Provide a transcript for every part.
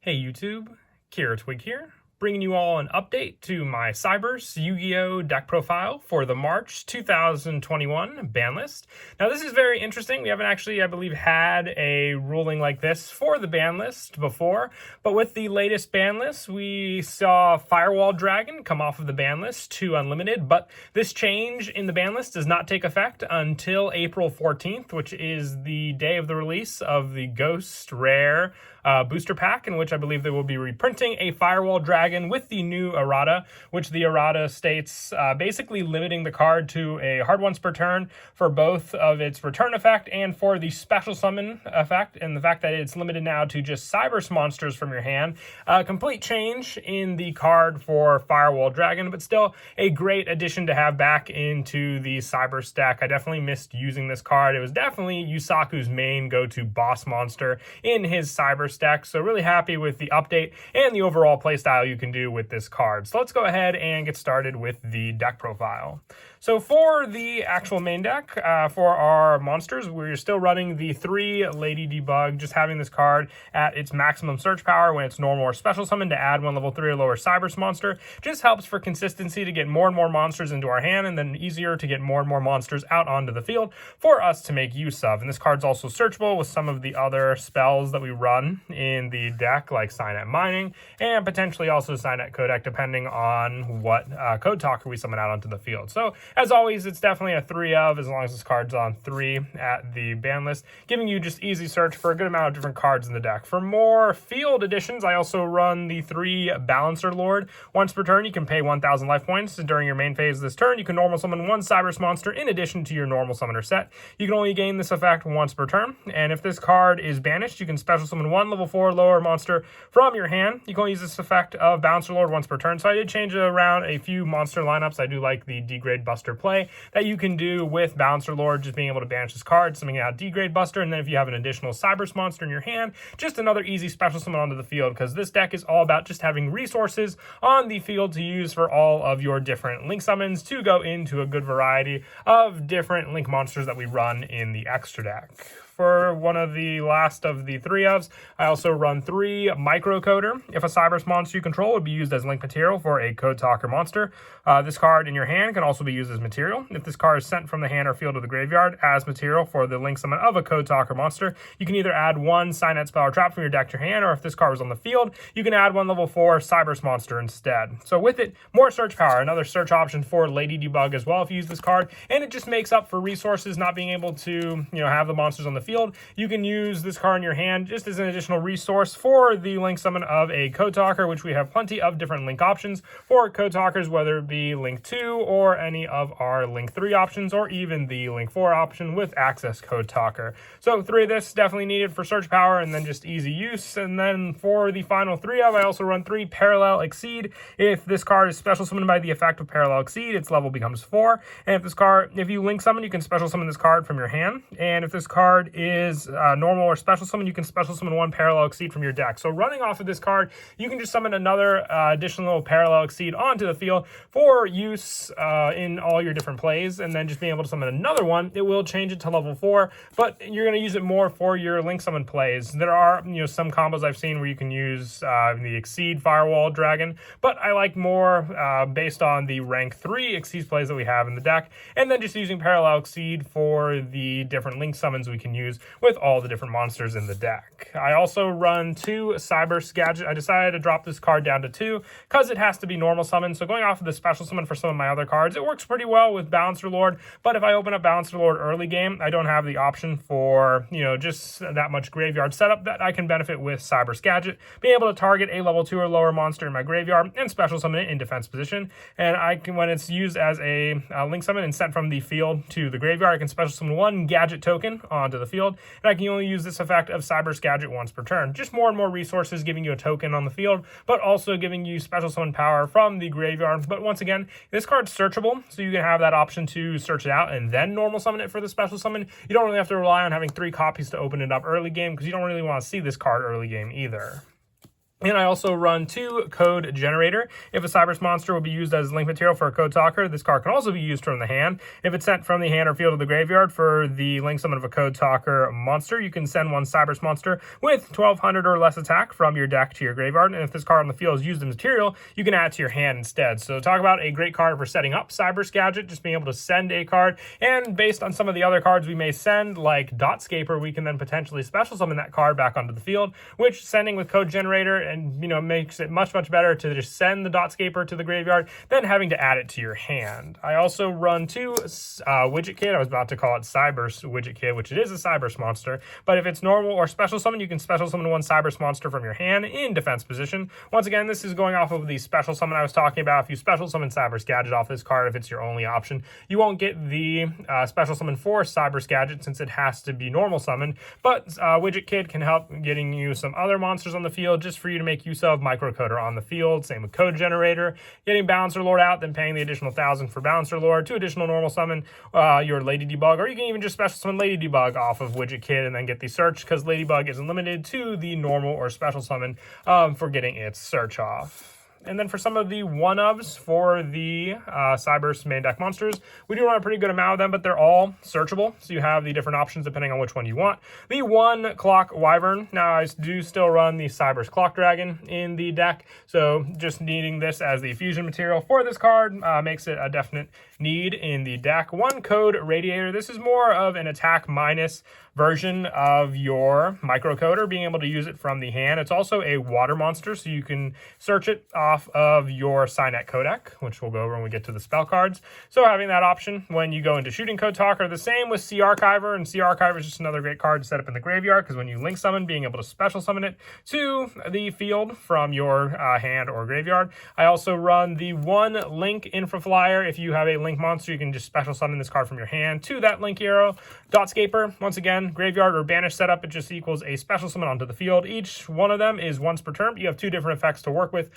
Hey YouTube, Kira Twig here, bringing you all an update to my Cyberse Yu-Gi-Oh deck profile for the March 2021 ban list. Now this is very interesting. We haven't actually, I believe, had a ruling like this for the ban list before, but with the latest ban list, we saw Firewall Dragon come off of the ban list to Unlimited, but this change in the ban list does not take effect until April 14th, which is the day of the release of the Ghost Rare booster pack, in which I believe they will be reprinting a Firewall Dragon with the new errata, which the errata states basically limiting the card to a hard once per turn for both of its return effect and for the special summon effect, and the fact that it's limited now to just Cyberse monsters from your hand. Complete change in the card for Firewall Dragon, but still a great addition to have back into the Cyberse deck. I definitely missed using this card. It was definitely Yusaku's main go-to boss monster in his Cyberse deck, so really happy with the update and the overall playstyle you can do with this card. So let's go ahead and get started with the deck profile. So for the actual main deck, for our monsters, we're still running the 3 Lady Debug, just having this card at its maximum search power when it's normal or special summon to add one level 3 or lower Cyberse monster. Just helps for consistency to get more and more monsters into our hand, and then easier to get more and more monsters out onto the field for us to make use of. And this card's also searchable with some of the other spells that we run in the deck, like Signet Mining, and potentially also Signet Codec, depending on what Code Talker we summon out onto the field. So as always, it's definitely a 3 of, as long as this card's on 3 at the ban list, giving you just easy search for a good amount of different cards in the deck. For more field additions, I also run the 3 Balancer Lord. Once per turn, you can pay 1,000 life points. During your main phase of this turn, you can normal summon 1 Cyberse monster in addition to your normal summoner set. You can only gain this effect once per turn, and if this card is banished, you can special summon 1 level 4 lower monster from your hand. You can only use this effect of Balancer Lord once per turn. So I did change around a few monster lineups. I do like the Degrade Buster play that you can do with Balancer Lord, just being able to banish this card, summoning out Degrade Buster, and then if you have an additional Cyberse monster in your hand, just another easy special summon onto the field, because this deck is all about just having resources on the field to use for all of your different Link summons to go into a good variety of different Link monsters that we run in the extra deck. For one of the last of the 3 ofs, I also run 3 Microcoder. If a Cyberse monster you control would be used as link material for a Code Talker monster, this card in your hand can also be used as material. If this card is sent from the hand or field to the graveyard as material for the link summon of a Code Talker monster, you can either add 1 Signet spell or trap from your deck to your hand, or if this card was on the field, you can add 1 level 4 Cyberse monster instead. So with it, more search power, another search option for Lady Debug as well if you use this card, and it just makes up for resources not being able to, have the monsters on the field. You can use this card in your hand just as an additional resource for the link summon of a Code Talker, which we have plenty of different link options for Code Talkers, whether it be Link 2 or any of our Link 3 options, or even the Link 4 option with Access Code Talker. So 3 of this definitely needed for search power and then just easy use. And then for the final 3 of, I also run 3 Parallel Exceed. If this card is special summoned by the effect of Parallel Exceed, its level becomes 4. And if you link summon, you can special summon this card from your hand. And if this card is normal or special summon, you can special summon 1 Parallel Exceed from your deck. So running off of this card, you can just summon another additional Parallel Exceed onto the field for use in all your different plays, and then just being able to summon another one. It will change it to level 4, but you're going to use it more for your link summon plays. There are some combos I've seen where you can use the Exceed Firewall Dragon, but I like more based on the rank 3 Exceed plays that we have in the deck, and then just using Parallel Exceed for the different link summons we can use with all the different monsters in the deck. I also run 2 Cyberse Gadget. I decided to drop this card down to 2 because it has to be normal summon. So going off of the special summon for some of my other cards, it works pretty well with Balancer Lord, but if I open up Balancer Lord early game, I don't have the option for, just that much graveyard setup that I can benefit with Cyberse Gadget, being able to target a level 2 or lower monster in my graveyard and special summon it in defense position. And I can, when it's used as a link summon and sent from the field to the graveyard, I can special summon 1 Gadget token onto the field, and I can only use this effect of Cyberse Gadget once per turn. Just more and more resources, giving you a token on the field, but also giving you special summon power from the graveyard. But once again, this card's searchable, so you can have that option to search it out and then normal summon it for the special summon. You don't really have to rely on having 3 copies to open it up early game, because you don't really want to see this card early game either. And I also run 2 Code Generator. If a Cyberse monster will be used as link material for a Code Talker, this card can also be used from the hand. If it's sent from the hand or field to the graveyard for the link summon of a Code Talker monster, you can send one Cyberse monster with 1200 or less attack from your deck to your graveyard. And if this card on the field is used as material, you can add it to your hand instead. So talk about a great card for setting up Cyberse Gadget, just being able to send a card. And based on some of the other cards we may send, like Dotscaper, we can then potentially special summon that card back onto the field, which sending with Code Generator and makes it much better to just send the Dotscaper to the graveyard than having to add it to your hand. I also run 2 Widget Kid. I was about to call it Cyberse Widget Kid, which it is a Cyberse monster, but if it's normal or special summon, you can special summon one Cyberse monster from your hand in defense position. Once again, this is going off of the special summon I was talking about. If you special summon Cyberse Gadget off this card, if it's your only option, you won't get the special summon for Cyberse Gadget since it has to be normal summon, but Widget Kid can help getting you some other monsters on the field just for you to make use of Microcoder on the field. Same with Code Generator, getting Balancer Lord out, then paying the additional 1,000 for Balancer Lord, 2 additional normal summon your Lady Debug, or you can even just special summon Lady Debug off of Widget Kid and then get the search, because Ladybug isn't limited to the normal or special summon for getting its search off. And then for some of the Oneups for the Cyberse main deck monsters, we do run a pretty good amount of them, but they're all searchable. So you have the different options depending on which one you want. The 1 Clock Wyvern. Now I do still run the Cyberse Clock Dragon in the deck. So just needing this as the fusion material for this card makes it a definite need in the deck. 1 Code Radiator. This is more of an attack minus version of your microcoder, being able to use it from the hand. It's also a water monster, so you can search it off of your Cynet codec, which we'll go over when we get to the spell cards. So having that option when you go into shooting Code Talker. The same with Sea Archiver, and Sea Archiver is just another great card to set up in the graveyard, because when you link summon, being able to special summon it to the field from your hand or graveyard. I also run the 1 Link Infra Flyer. If you have a link monster, you can just special summon this card from your hand to that link hero. Dotscaper, once again, graveyard or banish setup, it just equals a special summon onto the field. Each one of them is once per turn. You have 2 different effects to work with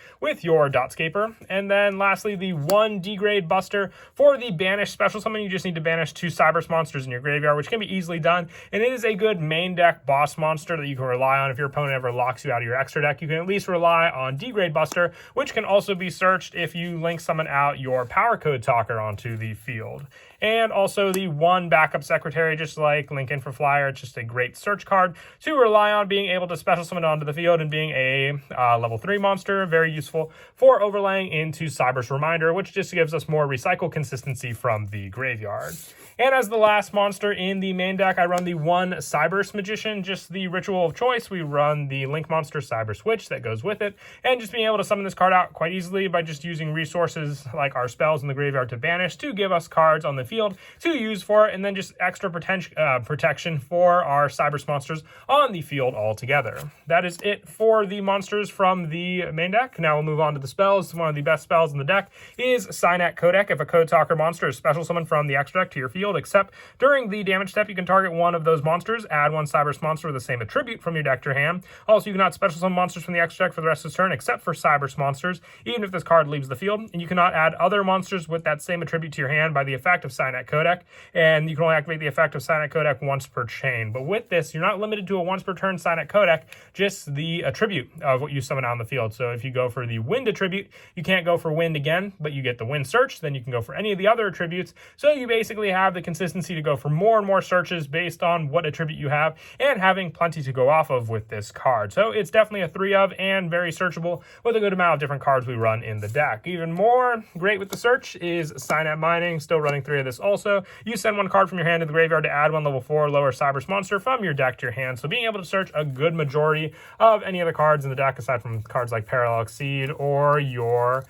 your Dotscaper. And then lastly, the 1 Degrade Buster. For the banish special summon, you just need to banish 2 Cyberse monsters in your graveyard, which can be easily done. And it is a good main deck boss monster that you can rely on. If your opponent ever locks you out of your extra deck, you can at least rely on Degrade Buster, which can also be searched if you link summon out your Power Code Talker onto the field. And also the 1 Backup Secretary, just like Link Infra Flyer. It's just a great search card to rely on, being able to special summon onto the field and being a level 3 monster. Very useful for overlaying into Cyberse Reminder, which just gives us more recycle consistency from the graveyard. And as the last monster in the main deck, I run the 1 Cyberse Magician, just the ritual of choice. We run the Link monster Cyberse Witch that goes with it, and just being able to summon this card out quite easily by just using resources like our spells in the graveyard to banish to give us cards on the field to use for it, and then just extra protection for our Cyberse monsters on the field altogether. That is it for the monsters from the main deck. Now we'll move on to the spells. One of the best spells in the deck is Cynet Codec. If a Code Talker monster is special summoned from the extra deck to your field, except during the damage step, you can target one of those monsters, add 1 Cyberse monster with the same attribute from your deck to your hand. Also, you cannot special summon monsters from the extra deck for the rest of this turn, except for Cyberse monsters, even if this card leaves the field. And you cannot add other monsters with that same attribute to your hand by the effect of Cynet Codec, and you can only activate the effect of Cynet Codec once per chain. But with this, you're not limited to a once per turn Cynet Codec, just the attribute of what you summon out on the field. So if you go for the Wind attribute, you can't go for Wind again, but you get the Wind search, then you can go for any of the other attributes. So you basically have the consistency to go for more and more searches based on what attribute you have, and having plenty to go off of with this card. So it's definitely a 3 of and very searchable with a good amount of different cards we run in the deck. Even more great with the search is Cynet Mining, still running 3 of this also. You send 1 card from your hand to the graveyard to add 1 level 4 lower Cyberse monster from your deck to your hand. So being able to search a good majority of any other cards in the deck aside from cards like Parallel Exceed or your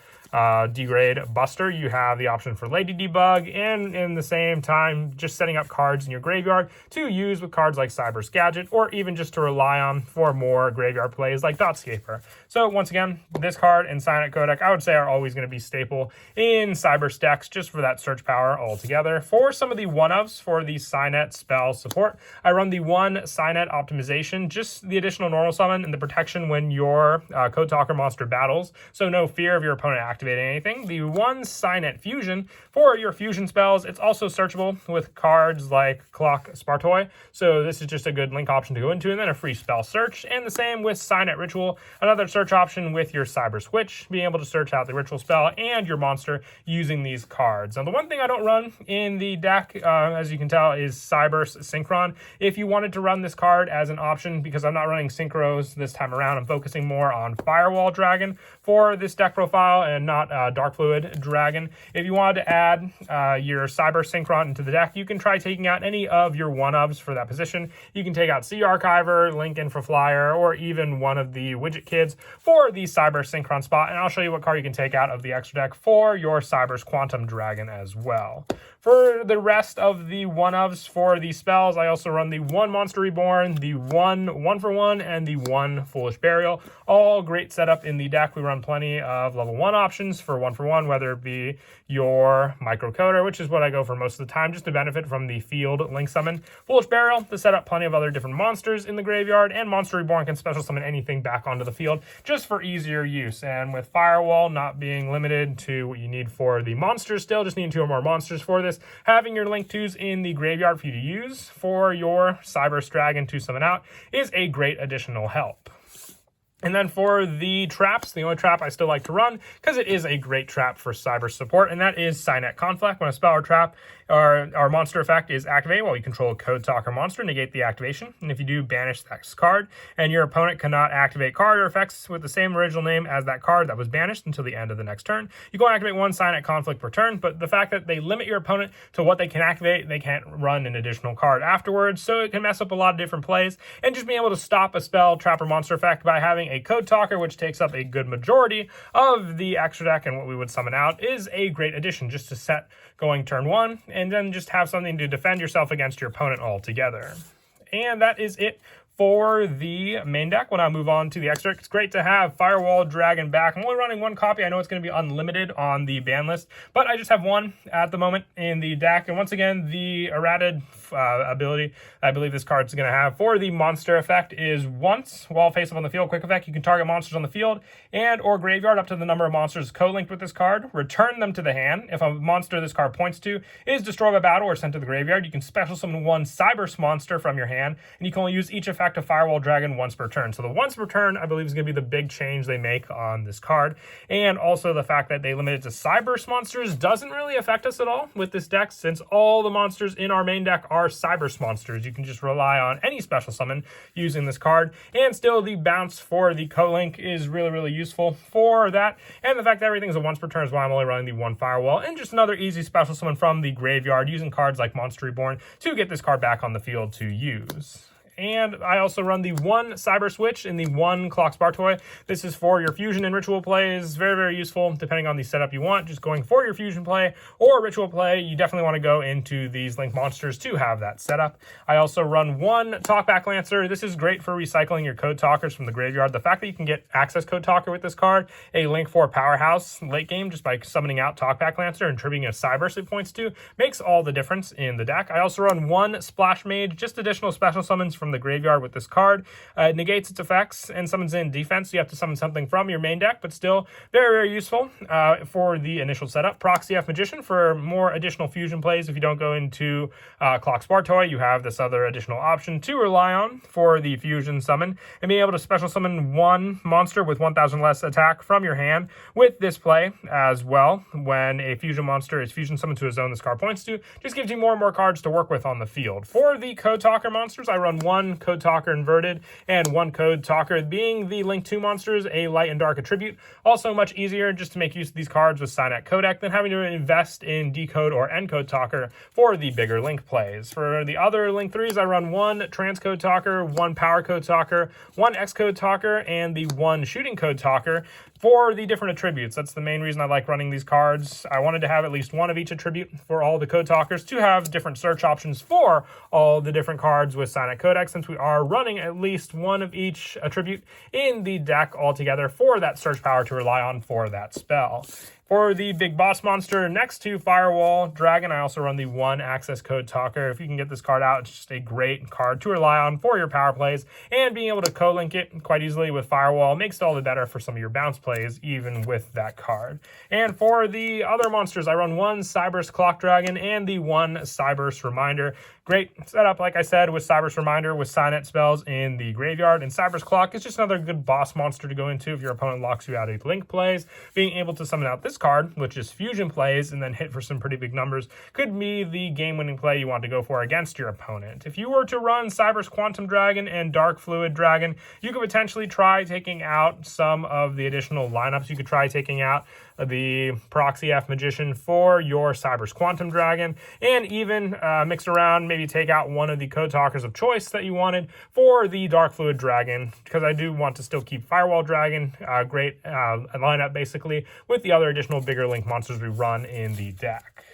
Degrade Buster, you have the option for Lady Debug, and in the same time just setting up cards in your graveyard to use with cards like Cyberse Gadget, or even just to rely on for more graveyard plays like Dotscaper. So once again, this card and Cynet Codec I would say are always going to be staple in Cyberse decks just for that search power altogether. For some of the 1-ofs for the Cynet spell support, I run the 1 Cynet Optimization, just the additional normal summon and the protection when your Code Talker monster battles, so no fear of your opponent activating activating anything. The one Cynet Fusion for your fusion spells. It's also searchable with cards like Clock Spartoi, so this is just a good link option to go into, and then a free spell search. And the same with Cynet Ritual, another search option with your Cyberse Witch, being able to search out the ritual spell and your monster using these cards. Now, the one thing I don't run in the deck, as you can tell, is Cyberse Synchron. If you wanted to run this card as an option, because I'm not running Synchros this time around, I'm focusing more on Firewall Dragon for this deck profile and not Dark Fluid Dragon. If you wanted to add your Cyberse Synchron into the deck, you can try taking out any of your one-ofs for that position. You can take out Sea Archiver, Lincoln for Flyer, or even one of the Widget Kids for the Cyberse Synchron spot, and I'll show you what card you can take out of the extra deck for your Cyberse Quantum Dragon as well. For the rest of the one-ofs for the spells, I also run the one Monster Reborn, the one 1-for-1, and the one Foolish Burial. All great setup in the deck. We run plenty of level 1 options for 1-for-1, whether it be your Microcoder, which is what I go for most of the time, just to benefit from the field link summon. Foolish Burial to set up plenty of other different monsters in the graveyard, and Monster Reborn can special summon anything back onto the field just for easier use. And with Firewall not being limited to what you need for the monsters still, just need 2 or more monsters for this, having your Link 2s in the graveyard for you to use for your Cyberse Dragon to summon out is a great additional help. And then for the traps, the only trap I still like to run, because it is a great trap for Cyberse support, and that is Cynet Conflict. When a spell or trap or monster effect is activated while you control a Code Talker monster, negate the activation. And if you do, banish that card, and your opponent cannot activate card or effects with the same original name as that card that was banished until the end of the next turn. You go and activate 1 Cynet Conflict per turn, but the fact that they limit your opponent to what they can activate, they can't run an additional card afterwards, so it can mess up a lot of different plays. And just being able to stop a spell, trap, or monster effect by having a Code Talker, which takes up a good majority of the extra deck and what we would summon out, is a great addition just to set going turn 1, and then just have something to defend yourself against your opponent altogether. And that is it for the main deck. When I move on to the extra, it's great to have Firewall Dragon back. I'm only running 1 copy. I know it's going to be unlimited on the ban list, but I just have 1 at the moment in the deck. And once again, the errated ability I believe this card's going to have for the monster effect is once while face up on the field, quick effect, you can target monsters on the field and or graveyard up to the number of monsters co-linked with this card, return them to the hand. If a monster this card points to is destroyed by battle or sent to the graveyard, you can special summon 1 Cyberse monster from your hand, and you can only use each effect of Firewall Dragon once per turn. So the once per turn, I believe, is going to be the big change they make on this card. And also the fact that they limit it to Cyberse monsters doesn't really affect us at all with this deck, since all the monsters in our main deck are Cyberse monsters. You can just rely on any special summon using this card. And still, the bounce for the co-link is really, really useful for that. And the fact that everything is a once per turn is why I'm only running the 1 Firewall. And just another easy special summon from the graveyard using cards like Monster Reborn to get this card back on the field to use. And I also run the 1 Cyberse Witch in the 1 Clock Spartoi. This is for your fusion and ritual plays. Very, very useful depending on the setup you want. Just going for your fusion play or ritual play, you definitely want to go into these link monsters to have that setup. I also run 1 Talkback Lancer. This is great for recycling your Code Talkers from the graveyard. The fact that you can get access Code Talker with this card, a link 4 powerhouse late game just by summoning out Talkback Lancer and triggering a Cyberse it points to, makes all the difference in the deck. I also run 1 Splash Mage, just additional special summons from the graveyard with this card. It negates its effects and summons in defense, so you have to summon something from your main deck, but still very, very useful for the initial setup. Proxy F Magician for more additional fusion plays. If you don't go into Clock Spartoi, you have this other additional option to rely on for the fusion summon, and being able to special summon 1 monster with 1,000 less attack from your hand with this play as well. When a fusion monster is fusion summoned to a zone this card points to, just gives you more and more cards to work with on the field. For the Code Talker monsters, I run 1 Code Talker Inverted and 1 Code Talker, being the Link 2 monsters, a light and dark attribute. Also much easier just to make use of these cards with Cynet Codec than having to invest in Decode or Encode Talker for the bigger Link plays. For the other Link 3s, I run 1 Transcode Talker, 1 Power Code Talker, 1 Xcode Talker, and the 1 Shooting Code Talker for the different attributes. That's the main reason I like running these cards. I wanted to have at least 1 of each attribute for all the Code Talkers to have different search options for all the different cards with Cynet Codec, since we are running at least 1 of each attribute in the deck altogether for that search power to rely on for that spell. For the big boss monster next to Firewall Dragon, I also run the 1 access code talker. If you can get this card out, it's just a great card to rely on for your power plays, and being able to co-link it quite easily with Firewall makes it all the better for some of your bounce plays, even with that card. And for the other monsters, I run 1 Cyberse Clock Dragon and the 1 Cyberse Reminder. Great setup, like I said, with Cyberse Reminder, with Signet spells in the graveyard, and Cyberse Clock is just another good boss monster to go into if your opponent locks you out of link plays. Being able to summon out this card, which is fusion plays, and then hit for some pretty big numbers, could be the game-winning play you want to go for against your opponent. If you were to run Cyberse Quantum Dragon and Dark Fluid Dragon, you could potentially try taking out some of the additional lineups. You could try taking out the Proxy F Magician for your Cyberse Quantum Dragon, and even mix around, maybe take out one of the code talkers of choice that you wanted for the Dark Fluid Dragon, because I do want to still keep Firewall Dragon, great lineup basically, with the other additional bigger link monsters we run in the deck.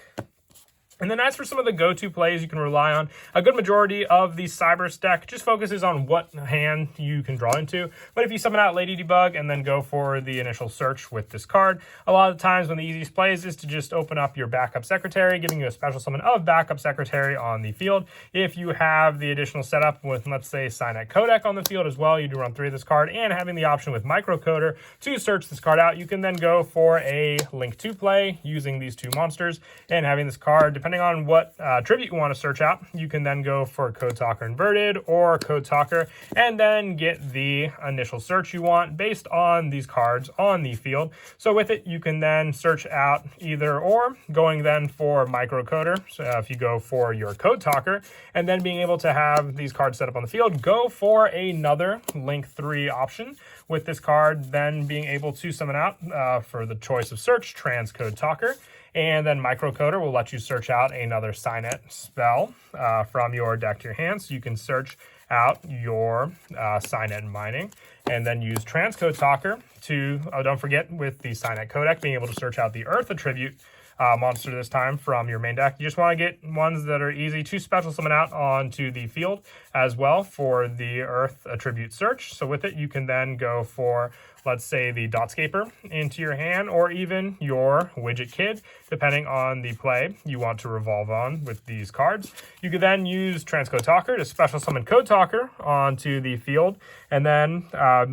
And then as for some of the go-to plays you can rely on, a good majority of the Cyberse deck just focuses on what hand you can draw into. But if you summon out Lady Debug and then go for the initial search with this card, a lot of the times when the easiest plays is to just open up your backup secretary, giving you a special summon of backup secretary on the field. If you have the additional setup with, let's say, Signet Codec on the field as well, you do run 3 of this card, and having the option with Microcoder to search this card out, you can then go for a Link 2 play using these 2 monsters, and having this card, depending on what tribute you want to search out, you can then go for Code Talker Inverted or Code Talker, and then get the initial search you want based on these cards on the field. So with it, you can then search out either or, going then for Microcoder. So if you go for your Code Talker, and then being able to have these cards set up on the field, go for another Link 3 option. With this card, then being able to summon out for the choice of search, Transcode Talker. And then Microcoder will let you search out another Signet spell from your deck to your hand. So you can search out your Signet mining, and then use Transcode Talker to, don't forget, with the Signet Codec, being able to search out the Earth Attribute monster this time from your main deck. You just want to get ones that are easy to special summon out onto the field as well for the Earth Attribute search. So with it, you can then go for, let's say, the Dotscaper into your hand, or even your Widget Kid, depending on the play you want to revolve on with these cards. You could then use Transcode Talker to special summon Code Talker onto the field, and then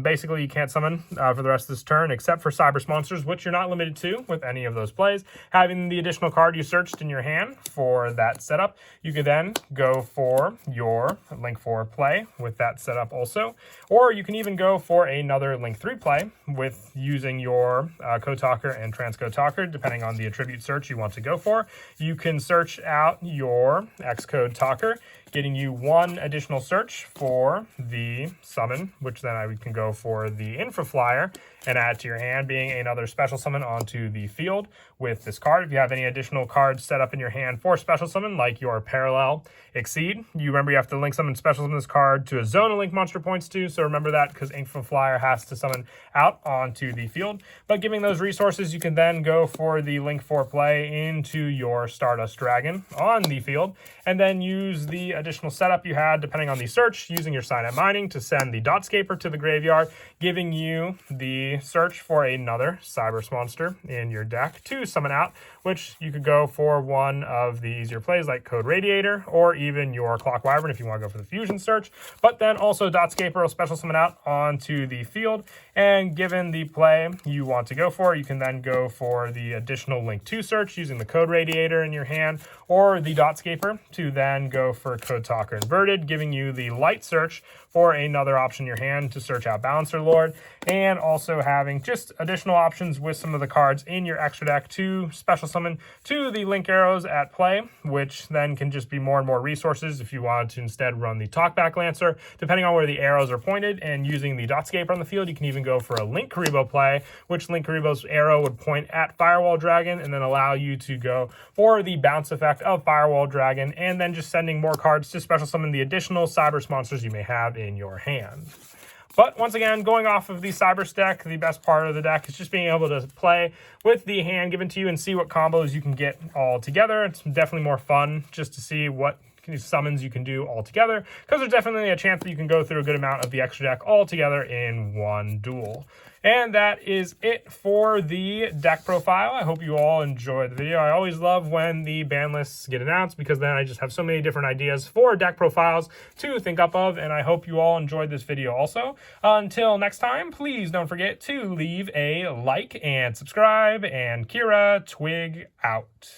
basically you can't summon for the rest of this turn except for Cyberse monsters, which you're not limited to with any of those plays. Having the additional card you searched in your hand for that setup, you could then go for your Link 4 play with that setup also, or you can even go for another Link 3 play with using your Code Talker and Transcode Talker, depending on the attribute search you want to go for. You can search out your Xcode Talker, getting you 1 additional search for the summon, which then I can go for the Infra Flyer and add to your hand, being another special summon onto the field with this card. If you have any additional cards set up in your hand for special summon, like your Parallel Exceed, you remember you have to link summon special summon this card to a zone of link monster points to, so remember that, because Infra Flyer has to summon out onto the field. But giving those resources, you can then go for the Link 4 play into your Stardust Dragon on the field, and then use the additional setup you had, depending on the search, using your Signet Mining to send the Dotscaper to the graveyard, giving you the search for another Cyberse monster in your deck to summon out, which you could go for one of the easier plays like Code Radiator, or even your Clock Wyvern if you want to go for the fusion search. But then also Dotscaper will special summon out onto the field, and given the play you want to go for, you can then go for the additional Link 2 search using the Code Radiator in your hand, or the Dotscaper to then go for Code Talker Inverted, giving you the light search for another option in your hand to search out Balancer Lord, and also having just additional options with some of the cards in your extra deck to special summon to the Link Arrows at play, which then can just be more and more resources if you wanted to instead run the Talkback Lancer, depending on where the arrows are pointed. And using the Dotscaper on the field, you can even go for a Link Karibo play, which Link Karibo's arrow would point at Firewall Dragon and then allow you to go for the bounce effect of Firewall Dragon, and then just sending more cards to special summon the additional Cyberse monsters you may have in your hand. But once again, going off of the Cyberse deck, the best part of the deck is just being able to play with the hand given to you and see what combos you can get all together. It's definitely more fun just to see what summons you can do all together, because there's definitely a chance that you can go through a good amount of the extra deck all together in one duel. And that is it for the deck profile. I hope you all enjoyed the video. I always love when the ban lists get announced, because then I just have so many different ideas for deck profiles to think up of, and I hope you all enjoyed this video also. Until next time, please don't forget to leave a like and subscribe, and Kira Twig out.